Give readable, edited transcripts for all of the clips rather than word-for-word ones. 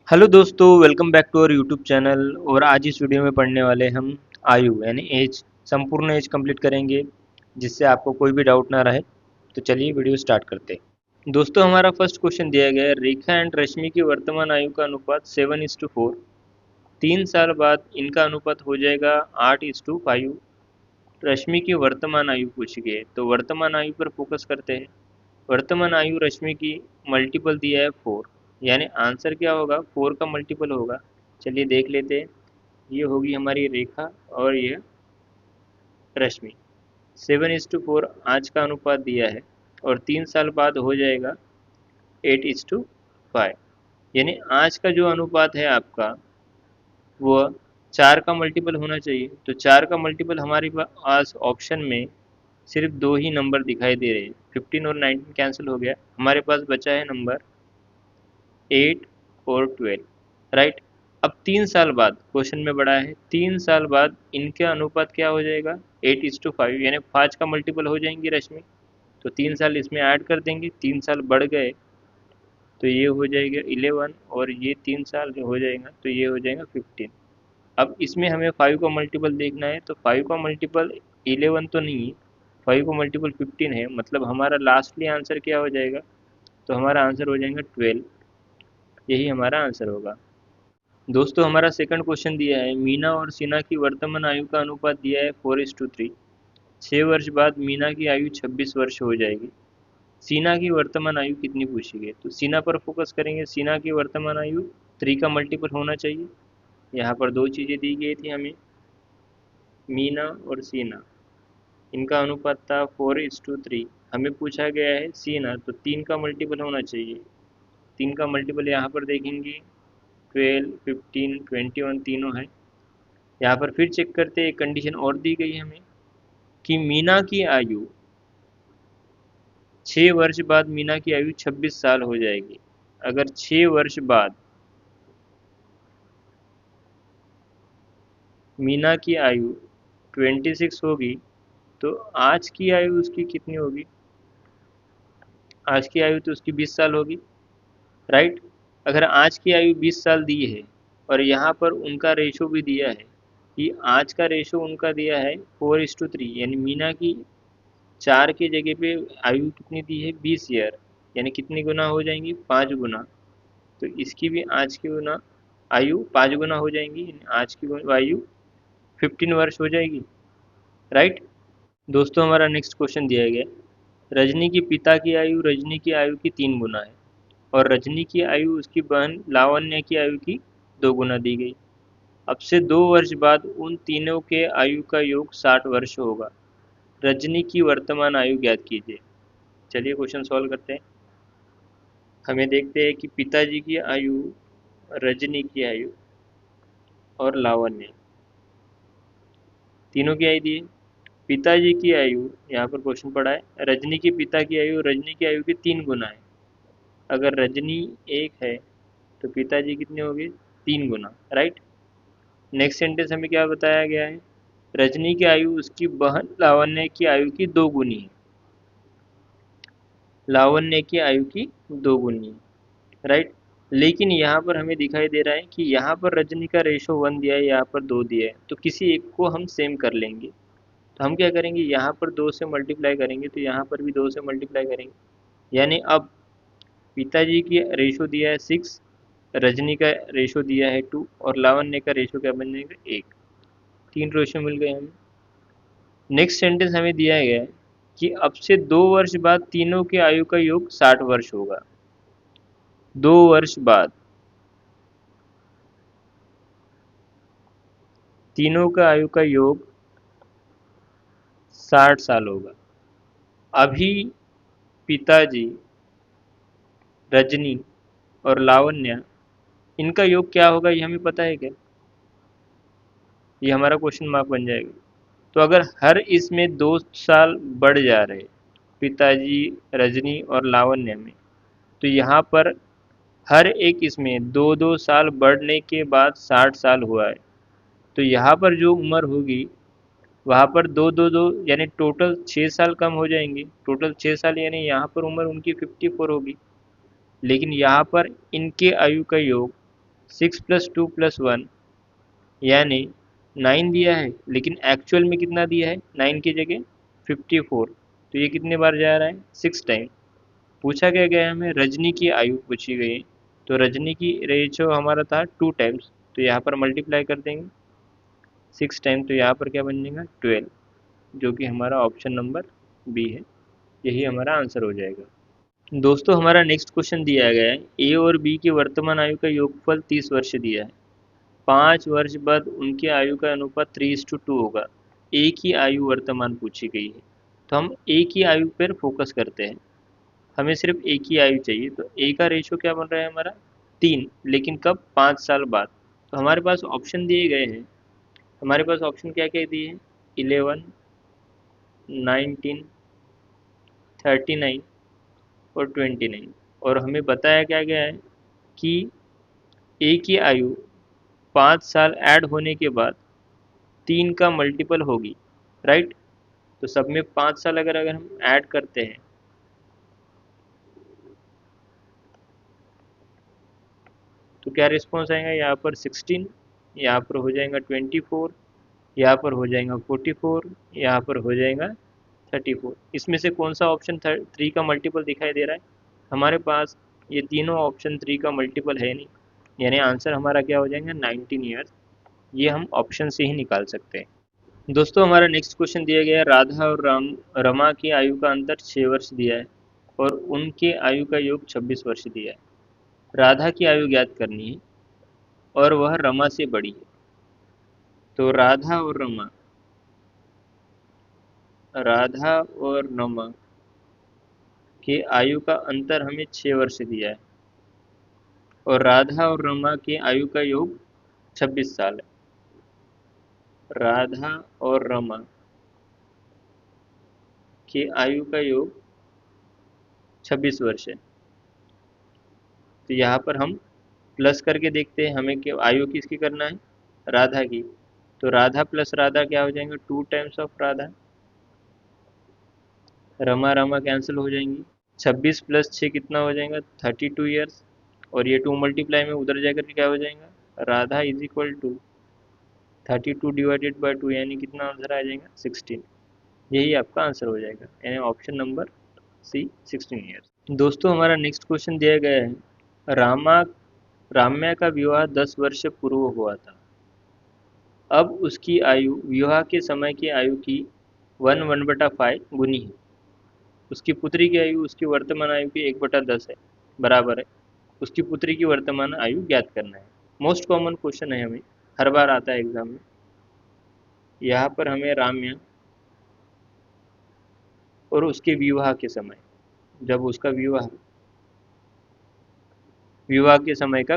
Hello दोस्तों, welcome back to our YouTube channel. और आज इस वीडियो में पढ़ने वाले हम आयु यानी एज, संपूर्ण एज कंप्लीट करेंगे, जिससे आपको कोई भी डाउट ना रहे। तो चलिए वीडियो स्टार्ट करते हैं। दोस्तों, हमारा फर्स्ट क्वेश्चन दिया गया है, रेखा एंड रश्मि की वर्तमान आयु का अनुपात 7:4। 3 साल बाद इनका अनुपात हो जाएगा 8:5। रश्मि की वर्तमान आयु पूछी गई है, तो वर्तमान आयु पर फोकस करते हैं। वर्तमान आयु रश्मि की मल्टीपल दिया है 4, यानी आंसर क्या होगा, 4 का मल्टीपल होगा। चलिए देख लेते हैं। ये होगी हमारी रेखा और ये रश्मि। 7:4 आज का अनुपात दिया है, और 3 साल बाद हो जाएगा 8:5। यानी आज का जो अनुपात है आपका, वो 4 का मल्टीपल होना चाहिए। तो 4 का मल्टीपल हमारे पास ऑप्शन में सिर्फ दो ही नंबर दिखाई दे रहे हैं। 15 और 19 कैंसिल हो गया, हमारे पास बचा है नंबर 8 और 12। राइट। अब 3 साल बाद क्वेश्चन में बढ़ा है, 3 साल बाद इनके अनुपात क्या हो जाएगा, 8:5, यानी 5 का मल्टीपल हो जाएंगी रश्मि। तो 3 साल इसमें ऐड कर देंगे, 3 साल बढ़ गए तो ये हो जाएगा 11, और ये 3 साल जो हो जाएगा तो ये हो जाएगा 15। अब इसमें हमें 5 का मल्टीपल देखना है, तो 5 का मल्टीपल 11 तो नहीं है, 5 का मल्टीपल 15 है। मतलब हमारा लास्टली आंसर क्या हो जाएगा, तो हमारा आंसर हो जाएगा 12। यही हमारा आंसर होगा। दोस्तों, हमारा सेकंड क्वेश्चन दिया है, मीना और सीना की वर्तमान आयु का अनुपात दिया है 4:3। 6 वर्ष बाद मीना की आयु 26 वर्ष हो जाएगी। सीना की वर्तमान आयु कितनी पूछी गई, तो सीना पर फोकस करेंगे। सीना की वर्तमान आयु 3 का मल्टीपल होना चाहिए। यहाँ पर दो चीज़ें दी गई थी हमें, मीना और सीना, इनका अनुपात था 4:3। हमें पूछा गया है सीना, तो 3 का मल्टीपल होना चाहिए। 3 का मल्टीपल यहाँ पर देखेंगे 12, 15, 21 तीनों है। यहाँ पर फिर चेक करते हैं, एक कंडीशन और दी गई है हमें कि मीना की आयु 6 वर्ष बाद मीना की आयु 26 साल हो जाएगी। अगर 6 वर्ष बाद मीना की आयु 26 होगी, तो आज की आयु उसकी कितनी होगी, आज की आयु तो उसकी 20 साल होगी। राइट। अगर आज की आयु 20 साल दी है, और यहाँ पर उनका रेशो भी दिया है कि आज का रेशो उनका दिया है 4:3, यानी मीना की 4 की जगह पे आयु कितनी दी है, 20 ईयर, यानी कितनी गुना हो जाएंगी, 5 गुना। तो इसकी भी आज की गुना आयु 5 गुना हो जाएंगी, यानी आज की आयु 15 वर्ष हो जाएगी। राइट। दोस्तों, हमारा नेक्स्ट क्वेश्चन दिया गया है, रजनी की पिता की आयु रजनी की आयु की 3 गुना है, और रजनी की आयु उसकी बहन लावण्य की आयु की 2 गुना दी गई। अब से 2 वर्ष बाद उन तीनों के आयु का योग 60 वर्ष होगा। रजनी की वर्तमान आयु ज्ञात कीजिए। चलिए क्वेश्चन सॉल्व करते हैं। हमें देखते हैं कि पिताजी की आयु, रजनी की आयु और लावण्य, तीनों की आयु दी है। पिताजी की आयु, यहाँ पर क्वेश्चन पड़ा है, रजनी की पिता की आयु रजनी की आयु की 3 गुना है। अगर रजनी 1 है तो पिताजी कितने हो गए, 3 गुना। राइट। नेक्स्ट सेंटेंस हमें क्या बताया गया है, रजनी की आयु उसकी बहन लावण्य की आयु की 2 गुनी है। लावण्य की आयु की 2 गुनी है। राइट। लेकिन यहाँ पर हमें दिखाई दे रहा है कि यहाँ पर रजनी का रेशो 1 दिया है, यहाँ पर 2 दिया है, तो किसी एक को हम सेम कर लेंगे। तो हम क्या करेंगे, यहाँ पर 2 से मल्टीप्लाई करेंगे, तो यहाँ पर भी 2 से मल्टीप्लाई करेंगे। यानी अब पिताजी की रेशो दिया है 6, रजनी का रेशो दिया है 2, और लावण्य का रेशो क्या बन जाएगा, 1। 3 रेशो मिल गए हमें। नेक्स्ट सेंटेंस हमें दिया गया है कि अब से 2 वर्ष बाद तीनों के आयु का योग 60 वर्ष होगा। 2 वर्ष बाद तीनों का आयु का योग 60 साल होगा। अभी पिताजी, रजनी और लावण्य, इनका योग क्या होगा, ये हमें पता है क्या, ये हमारा क्वेश्चन मार्क बन जाएगा। तो अगर हर इसमें 2 साल बढ़ जा रहे, पिताजी, रजनी और लावण्य में, तो यहाँ पर हर एक इसमें 2-2 साल बढ़ने के बाद 60 साल हुआ है। तो यहाँ पर जो उम्र होगी, वहाँ पर दो दो दो यानी टोटल 6 साल कम हो जाएंगे। टोटल 6 साल, यानी यहाँ पर उम्र उनकी 54 होगी। लेकिन यहाँ पर इनके आयु का योग 6+2+1 यानी 9 दिया है, लेकिन एक्चुअल में कितना दिया है 9 की जगह 54। तो ये कितने बार जा रहा है 6 टाइम। पूछा क्या गया है हमें, रजनी की आयु पूछी गई है। तो रजनी की रेशो हमारा था 2 टाइम्स, तो यहाँ पर मल्टीप्लाई कर देंगे 6 टाइम, तो यहाँ पर क्या बन जाएगा 12, जो कि हमारा ऑप्शन नंबर बी है। यही हमारा आंसर हो जाएगा। दोस्तों हमारा नेक्स्ट क्वेश्चन दिया गया है, ए और बी की वर्तमान आयु का योगफल 30 वर्ष दिया है। 5 वर्ष बाद उनकी आयु का अनुपात 3:2 होगा। ए की आयु वर्तमान पूछी गई है, तो हम ए की आयु पर फोकस करते हैं। हमें सिर्फ ए की आयु चाहिए, तो ए का रेशो क्या बन रहा है हमारा 3, लेकिन कब 5 साल बाद। तो हमारे पास ऑप्शन दिए गए हैं, हमारे पास ऑप्शन क्या क्या दिए हैं 11, 19, 39 और 29। और हमें बताया क्या गया है कि ए की आयु 5 साल ऐड होने के बाद 3 का मल्टीपल होगी, राइट। तो सब में 5 साल अगर अगर हम ऐड करते हैं तो क्या रिस्पॉन्स आएगा, यहाँ पर 16, यहाँ पर हो जाएगा 24, यहाँ पर हो जाएगा 44, यहाँ पर हो जाएगा 34। इसमें से कौन सा ऑप्शन 3 का मल्टीपल दिखाई दे रहा है, हमारे पास ये तीनों ऑप्शन 3 का मल्टीपल है नहीं, यानी आंसर हमारा क्या हो जाएगा 19 ईयर्स। ये हम ऑप्शन से ही निकाल सकते हैं। दोस्तों हमारा नेक्स्ट क्वेश्चन दिया गया है, राधा और रमा की आयु का अंतर 6 वर्ष दिया है और उनके आयु का योग 26 वर्ष दिया है। राधा की आयु ज्ञात करनी है और वह रमा से बड़ी है। तो राधा और रमा के आयु का अंतर हमें 6 वर्ष दिया है और राधा और रमा की आयु का योग 26 साल है। राधा और रमा की आयु का योग 26 वर्ष है। तो यहाँ पर हम प्लस करके देखते हैं, हमें क्या आयु किसकी करना है राधा की। तो राधा प्लस राधा क्या हो जाएंगे 2 times of Radha, Rama Rama cancel हो जाएंगी। 26 + 6 कितना हो जाएगा 32 ईयर्स, और ये 2 मल्टीप्लाई में उधर जाकर क्या हो जाएगा, राधा इज इक्वल टू 32/2 यानी कितना आंसर आ जाएगा 16। यही आपका आंसर हो जाएगा, यानी ऑप्शन नंबर सी 16 ईयर्स। दोस्तों हमारा नेक्स्ट क्वेश्चन दिया गया है, राम्या का विवाह 10 वर्ष पूर्व हुआ था। अब उसकी आयु विवाह के समय की आयु की 1/5 गुनी है। उसकी पुत्री की आयु उसकी वर्तमान आयु की 1/10 है, बराबर है। उसकी पुत्री की वर्तमान आयु ज्ञात करना है। मोस्ट कॉमन क्वेश्चन है, हमें हर बार आता है एग्जाम में। यहाँ पर हमें राम्या और उसके विवाह के समय, जब उसका विवाह के समय का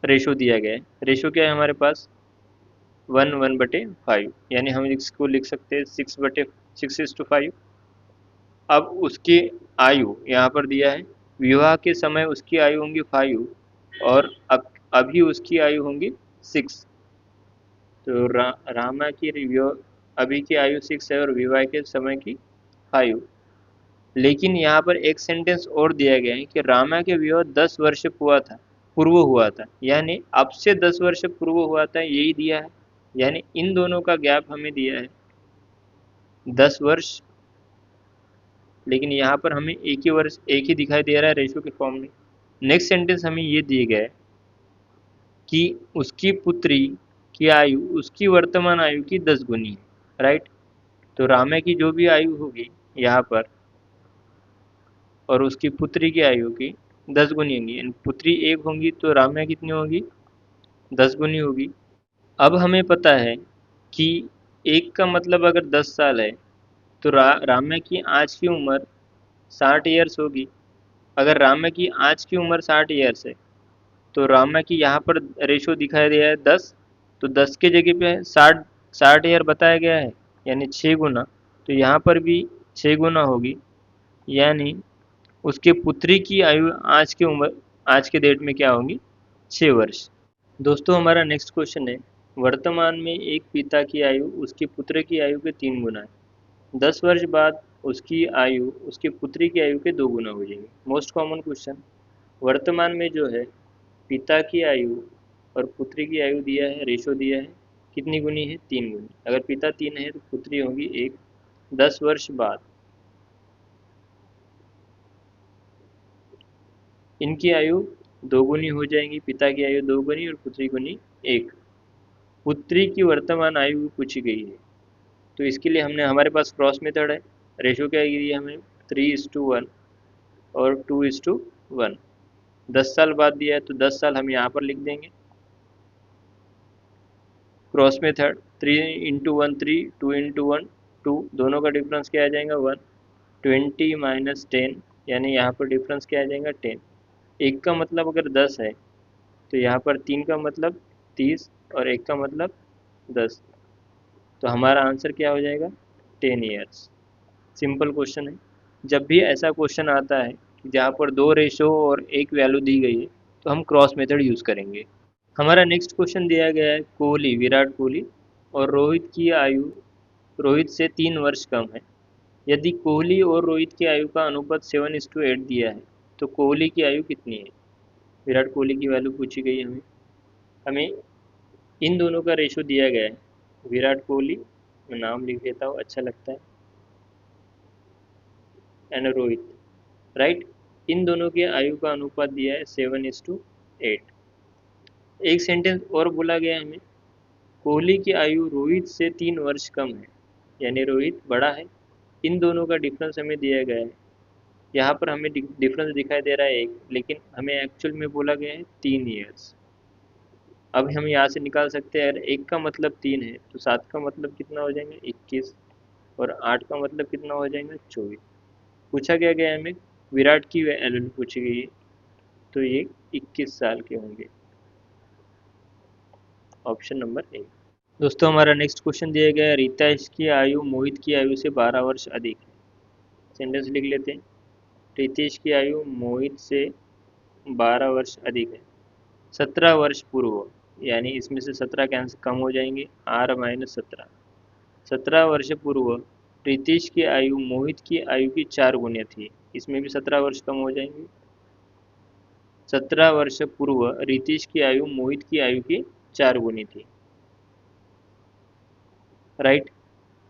रेशो दिया गया है। रेशो क्या है हमारे पास 1/5, यानी हम इसको लिख सकते हैं 6/5। अब उसकी आयु यहाँ पर दिया है, विवाह के समय उसकी आयु होंगी 5 और अभी उसकी आयु होंगी 6। तो रामा की अभी की आयु 6 है और विवाह के समय की 5। लेकिन यहाँ पर एक सेंटेंस और दिया गया है कि रामा के विवाह 10 वर्ष पूर्व हुआ था, यानी अब से 10 वर्ष पूर्व हुआ था, यही दिया है। यानी इन दोनों का गैप हमें दिया है 10 वर्ष, लेकिन यहाँ पर हमें एक ही दिखाई दे रहा है रेशो के फॉर्म में। नेक्स्ट सेंटेंस हमें ये दिए गए कि उसकी पुत्री की आयु उसकी वर्तमान आयु की 10 गुनी है, राइट। तो रामा की जो भी आयु होगी यहाँ पर और उसकी पुत्री की आयु की 10 गुनी होगी, यानी पुत्री 1 होंगी तो रामा कितनी होगी 10 गुनी होगी। अब हमें पता है कि 1 का मतलब अगर 10 साल है तो रामा की आज की उम्र 60 ईयर्स होगी। अगर रामा की आज की उम्र 60 ईयर्स है तो रामा की यहाँ पर रेशो दिखाया गया है 10, तो 10 के जगह पे 60 ईयर बताया गया है, यानी 6 गुना। तो यहाँ पर भी 6 गुना होगी, यानी उसके पुत्री की आयु आज के डेट में क्या होगी 6 वर्ष। दोस्तों हमारा नेक्स्ट क्वेश्चन है, वर्तमान में एक पिता की आयु उसके पुत्र की आयु के 3 गुना है। 10 वर्ष बाद उसकी आयु उसके पुत्री की आयु के 2 गुना हो जाएगी। मोस्ट कॉमन क्वेश्चन, वर्तमान में जो है पिता की आयु और पुत्री की आयु दिया है, रेशो दिया है, कितनी गुनी है, 3 गुनी। अगर पिता 3 है तो पुत्री होगी 1। 10 वर्ष बाद इनकी आयु 2 गुनी हो जाएंगी, पिता की आयु 2 गुनी और पुत्री गुनी 1। पुत्री की वर्तमान आयु पूछी गई है, तो इसके लिए हमने हमारे पास क्रॉस मेथड है। रेशो क्या दिया हमें, 3:1 और 2:1। 10 साल बाद दिया है तो 10 साल हम यहाँ पर लिख देंगे। क्रॉस मेथड 3 × 1 3, 2 × 1 2, दोनों का डिफरेंस क्या आ जाएगा 1। 20 - 10 यानी यहाँ पर डिफरेंस क्या आ जाएगा 10। एक का मतलब अगर 10 है तो यहाँ पर 3 का मतलब 30 और 1 का मतलब 10, तो हमारा आंसर क्या हो जाएगा 10 ईयर्स। सिंपल क्वेश्चन है। जब भी ऐसा क्वेश्चन आता है जहाँ पर 2 रेशो और 1 वैल्यू दी गई है तो हम क्रॉस मेथड यूज़ करेंगे। हमारा नेक्स्ट क्वेश्चन दिया गया है, कोहली, विराट कोहली और रोहित की आयु रोहित से 3 वर्ष कम है। यदि कोहली और रोहित की आयु का अनुपात 7:8 दिया है तो कोहली की आयु कितनी है। विराट कोहली की वैल्यू पूछी गई है हमें। हमें इन दोनों का रेशो दिया गया है। विराट कोहली, मैं नाम लिख देता हूँ, अच्छा लगता है, एंड रोहित, राइट। इन दोनों की आयु का अनुपात दिया है 7:8। एक सेंटेंस और बोला गया है हमें, कोहली की आयु रोहित से 3 वर्ष कम है, यानी रोहित बड़ा है। इन दोनों का डिफरेंस हमें दिया गया है। यहाँ पर हमें डिफरेंस दिखाई दे रहा है 1, लेकिन हमें एक्चुअल में बोला गया है 3 ईयर्स। अब हम यहाँ से निकाल सकते हैं, अगर 1 का मतलब 3 है तो 7 का मतलब कितना हो जाएंगे 21, और 8 का मतलब कितना हो जाएगा 24। पूछा क्या गया है हमें, विराट की वैल्यू पूछी गई है, तो ये 21 साल के होंगे। Option number A. दोस्तों हमारा नेक्स्ट क्वेश्चन दिया गया है, रितेश की आयु मोहित की आयु से 12 वर्ष अधिक है। सेंटेंस लिख लेते हैं, रितेश की आयु मोहित से 12 वर्ष अधिक है। 17 वर्ष पूर्व, यानी इसमें से 17 कैंसिल कम हो जाएंगे, r-17। 17 वर्ष पूर्व रितेश की आयु मोहित की आयु की 4 गुनी थी, इसमें भी 17 वर्ष कम हो जाएंगे। 17 वर्ष पूर्व रितेश की आयु मोहित की आयु की 4 गुनी थी, राइट।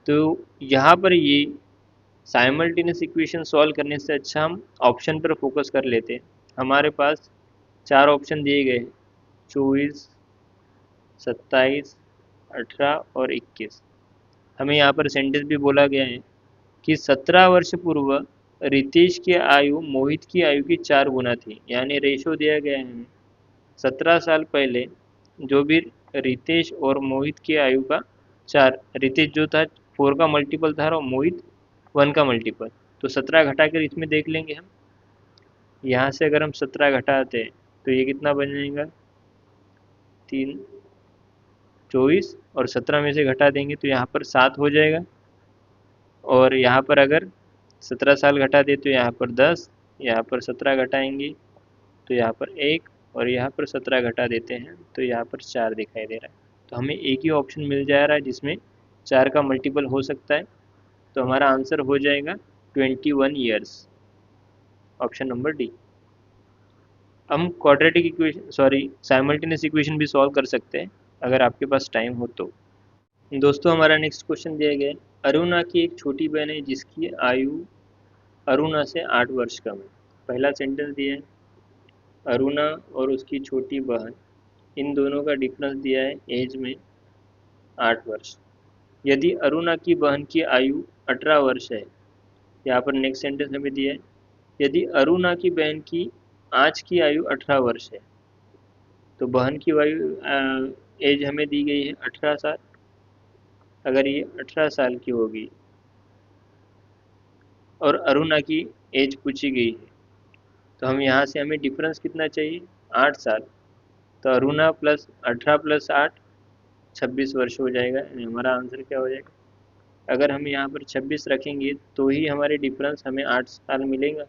तो यहाँ पर ये साइमल्टेनियस इक्वेशन सॉल्व करने से अच्छा हम ऑप्शन पर फोकस कर लेते हैं। हमारे पास 4 ऑप्शन दिए गए हैं, 24, 27, 18 और 21। हमें यहाँ पर सेंटेंस भी बोला गया है कि 17 वर्ष पूर्व रितेश की आयु मोहित की आयु की 4 गुना थी, यानी रेशो दिया गया है हमें 17 साल पहले जो भी रितेश और मोहित की आयु का 4, रितेश जो था 4 का मल्टीपल था और मोहित 1 का मल्टीपल, तो 17 घटाकर इसमें देख लेंगे हम। यहाँ से अगर हम 17 घटाते हैं तो ये कितना बन जाएगा 3, 24, और 17 में से घटा देंगे तो यहाँ पर 7 हो जाएगा। और यहाँ पर अगर 17 साल घटा दे तो यहाँ पर 10, यहाँ पर 17 घटाएंगे तो यहाँ पर 1, और यहाँ पर 17 घटा देते हैं तो यहाँ पर 4 दिखाई दे रहा है। तो हमें एक ही ऑप्शन मिल जा रहा है जिसमें 4 का मल्टीपल हो सकता है, तो हमारा आंसर हो जाएगा 21 ईयर्स। Option number D. हम quadratic equation, sorry, simultaneous equation भी सॉल्व कर सकते हैं अगर आपके पास टाइम हो तो। दोस्तों हमारा नेक्स्ट क्वेश्चन दिया गया है, अरुणा की एक छोटी बहन है जिसकी आयु अरुणा से 8 वर्ष कम है। पहला सेंटेंस दिया है, अरुणा और उसकी छोटी बहन, इन दोनों का डिफरेंस दिया है एज में 8 वर्ष। यदि अरुणा की बहन की आयु 18 वर्ष है, यहाँ पर नेक्स्ट सेंटेंस हमें दिया है, यदि अरुणा की बहन की आज की आयु 18 वर्ष है, तो बहन की आयु एज हमें दी गई है 18 साल। अगर ये 18 साल की होगी और अरुणा की एज पूछी गई है, तो हम यहाँ से हमें डिफरेंस कितना चाहिए 8 साल, तो अरुणा प्लस 18 प्लस 8 26 वर्ष हो जाएगा, यानी हमारा आंसर क्या हो जाएगा। अगर हम यहाँ पर 26 रखेंगे तो ही हमारे डिफरेंस हमें 8 साल मिलेगा।